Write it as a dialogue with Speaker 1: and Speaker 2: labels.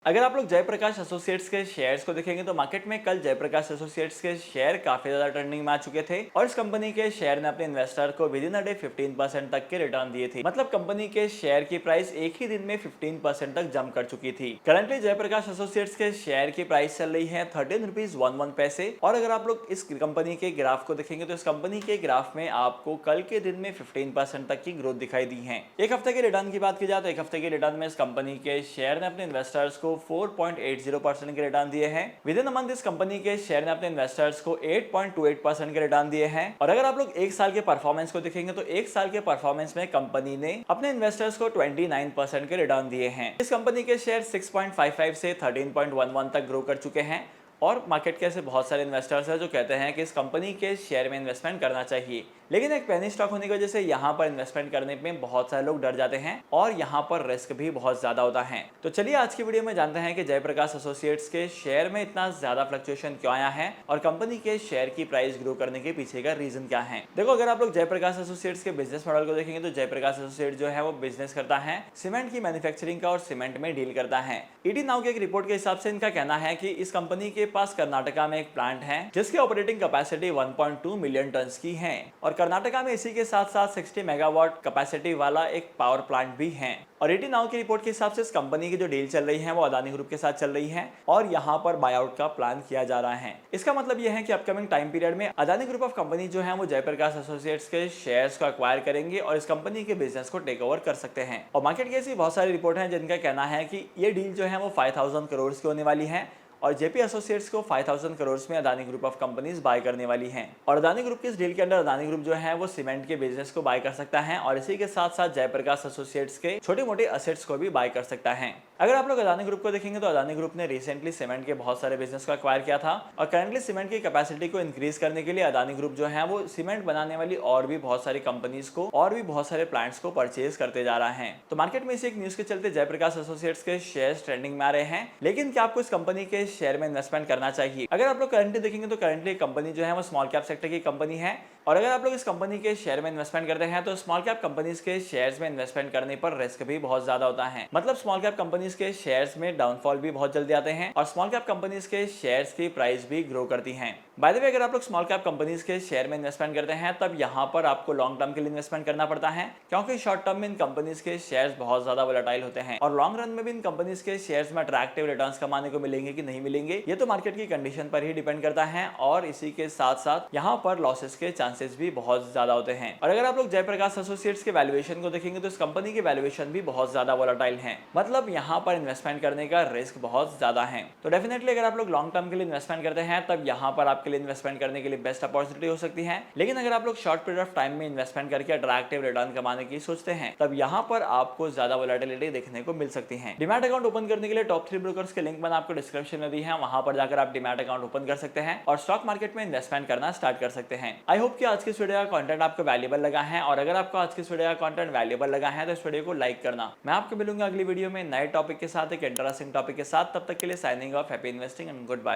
Speaker 1: अगर आप लोग जयप्रकाश एसोसिएट्स के शेयर्स को देखेंगे तो मार्केट में कल जयप्रकाश एसोसिएट्स के शेयर काफी ज्यादा ट्रेंडिंग में आ चुके थे और इस कंपनी के शेयर ने अपने इन्वेस्टर को विद इन अ डे 15% तक के रिटर्न दिए थे। मतलब कंपनी के शेयर की प्राइस एक ही दिन में 15% तक जंप कर चुकी थी। करंटली जयप्रकाश एसोसिएट्स के शेयर की प्राइस चल रही है 13 रुपीज 11 पैसे। और अगर आप लोग इस कंपनी के ग्राफ को देखेंगे तो इस कंपनी के ग्राफ में आपको कल के दिन में 15% तक की ग्रोथ दिखाई दी है। एक हफ्ते के रिटर्न की बात की जाए तो एक हफ्ते के रिटर्न में इस कंपनी के शेयर ने अपने इन्वेस्टर्स को 4.80% के रिटर्न दिए हैं। विद इन अ मंथ इस कंपनी के शेयर ने अपने इन्वेस्टर्स को 8.28% के रिटर्न दिए हैं। और अगर आप लोग एक साल के परफॉर्मेंस को देखेंगे तो एक साल के परफॉर्मेंस में कंपनी ने अपने इन्वेस्टर्स को 29% के रिटर्न दिए हैं। इस कंपनी के शेयर 6.55 से 13.11 तक ग्रो कर चुके हैं। और मार्केट के ऐसे बहुत सारे इन्वेस्टर्स हैं जो कहते हैं कि इस कंपनी के शेयर में इन्वेस्टमेंट करना चाहिए, लेकिन एक पेनी स्टॉक होने की वजह से यहाँ पर इन्वेस्टमेंट करने में बहुत सारे लोग डर जाते हैं और यहाँ पर रिस्क भी बहुत ज्यादा होता है। तो चलिए आज की वीडियो में जानते हैं कि जयप्रकाश एसोसिएट्स के शेयर में इतना ज्यादा फ्लक्चुएशन क्यों आया है और कंपनी के शेयर की प्राइस ग्रो करने के पीछे का रीजन क्या है। देखो, अगर आप लोग जयप्रकाश एसोसिएट्स के बिजनेस मॉडल को देखेंगे तो जयप्रकाश एसोसिएट्स जो है वो बिजनेस करता है सीमेंट की मैन्युफैक्चरिंग का और सीमेंट में डील करता है। ईडी नाउ की एक रिपोर्ट के हिसाब से इनका कहना है कि इस कंपनी के पास कर्नाटका में एक प्लांट है जिसकी ऑपरेटिंग कैपेसिटी 1.2 मिलियन टन की है और कर्नाटका में इसी के साथ साथ 60 मेगावाट कैपेसिटी वाला एक पावर प्लांट भी है। और एटी नाउ की रिपोर्ट के हिसाब से इस कंपनी की जो डील चल रही है वो अदानी ग्रुप के साथ चल रही है और यहाँ पर बायआउट का प्लान किया जा रहा है। इसका मतलब यह है कि अपकमिंग टाइम पीरियड में अदानी ग्रुप ऑफ कंपनी जो है वो जयप्रकाश एसोसिएट्स के शेयर्स को अक्वायर करेंगे और इस कंपनी के बिजनेस को टेक ओवर कर सकते हैं। और मार्केट की ऐसी बहुत सारी रिपोर्ट है जिनका कहना है कि ये डील जो है वो 5000 करोड़ की होने वाली है और जेपी एसोसिएट्स को 5000 करोड़ में Adani group of companies buy करने वाली हैं। और अदानी ग्रुप की इस डील के अंदर अदानी ग्रुप जो है वो सीमेंट के बिजनेस को बाय कर सकता है और इसी के साथ साथ जयप्रकाश एसोसिएट्स के छोटे मोटे असेट्स को भी बाय कर सकता है। अगर आप लोग अदानी ग्रुप को देखेंगे तो अदानी ग्रुप ने रिसेंटली सीमेंट के बहुत सारे बिजनेस को अक्वायर किया था और करंटली सीमेंट की कैपेसिटी को इंक्रीज करने के लिए अदानी ग्रुप जो है वो सीमेंट बनाने वाली और भी बहुत सारी कंपनीज को और भी बहुत सारे प्लांट्स को परचेज करते जा रहा है। तो मार्केट में इसी एक न्यूज के चलते जयप्रकाश एसोसिएट्स के शेयर ट्रेंडिंग में आ रहे हैं, लेकिन क्या आपको इस कंपनी के शेयर में इन्वेस्टमेंट करना चाहिए? अगर आप लोग करंटली देखेंगे तो करंटली कंपनी जो है वो स्मॉल कैप सेक्टर की कंपनी है और अगर आप लोग इस कंपनी के शेयर में इन्वेस्टमेंट करते हैं तो स्मॉल कैप कंपनीज के शेयर्स में इन्वेस्टमेंट करने पर रिस्क भी बहुत ज्यादा होता है। मतलब स्मॉल कैप कंपनीज के शेयर्स में डाउनफॉल भी बहुत जल्दी आते हैं और स्मॉल कैप कंपनीज के शेयर्स की प्राइस भी ग्रो करती है। बाय द वे, अगर आप लोग स्मॉल कैप कंपनीज के शेयर में इन्वेस्टमेंट करते हैं तब यहाँ पर आपको लॉन्ग टर्म के लिए इन्वेस्टमेंट करना पड़ता है, क्योंकि शॉर्ट टर्म में इन कंपनीज के शेयर्स बहुत ज्यादा वोलेटाइल होते हैं और लॉन्ग रन में भी इन कंपनीज के शेयर्स में अट्रैक्टिव रिटर्न्स कमाने को मिलेंगे कि नहीं मिलेंगे ये तो मार्केट की कंडीशन पर ही डिपेंड करता है और इसी के साथ साथ यहाँ पर लॉसेस के चांसेस भी बहुत ज्यादा होते हैं। और अगर आप लोग जयप्रकाश एसोसिएट्स के वैल्यूएशन को देखेंगे तो इस कंपनी की वैल्यूएशन भी बहुत ज्यादा वोलेटाइल है। मतलब यहाँ पर इन्वेस्टमेंट करने का रिस्क बहुत ज्यादा है। तो डेफिनेटली अगर आप लोग लॉन्ग टर्म के लिए इन्वेस्टमेंट करते हैं तब यहाँ पर आपके लिए इन्वेस्टमेंट करने के लिए बेस्ट अपॉर्चुनिटी हो सकती है, लेकिन अगर आप लोग शॉर्ट पीरियड ऑफ टाइम में इन्वेस्टमेंट करके अट्रैक्टिव रिटर्न कमाने की सोचते हैं तब यहाँ पर आपको ज्यादा वोलेटिलिटी देखने को मिल सकती है। डिमैट अकाउंट ओपन करने के लिए टॉप 3 ब्रोकर्स के लिंक मैंने आपको डिस्क्रिप्शन में दी है, वहां पर जाकर आप डिमैट अकाउंट ओपन कर सकते हैं और स्टॉक मार्केट में इन्वेस्टमेंट करना स्टार्ट कर सकते हैं। आई होप कि आज की इस वीडियो का कंटेंट आपको वैल्यूएबल लगा है और अगर आपको आज की इस वीडियो का कंटेंट वैल्यूएबल लगा है तो इस वीडियो को लाइक करना। मैं आपको मिलूंगा अगली वीडियो में नए टॉपिक के साथ, एक इंटरेस्टिंग टॉपिक के साथ। तब तक के लिए signing off, happy investing and good bye.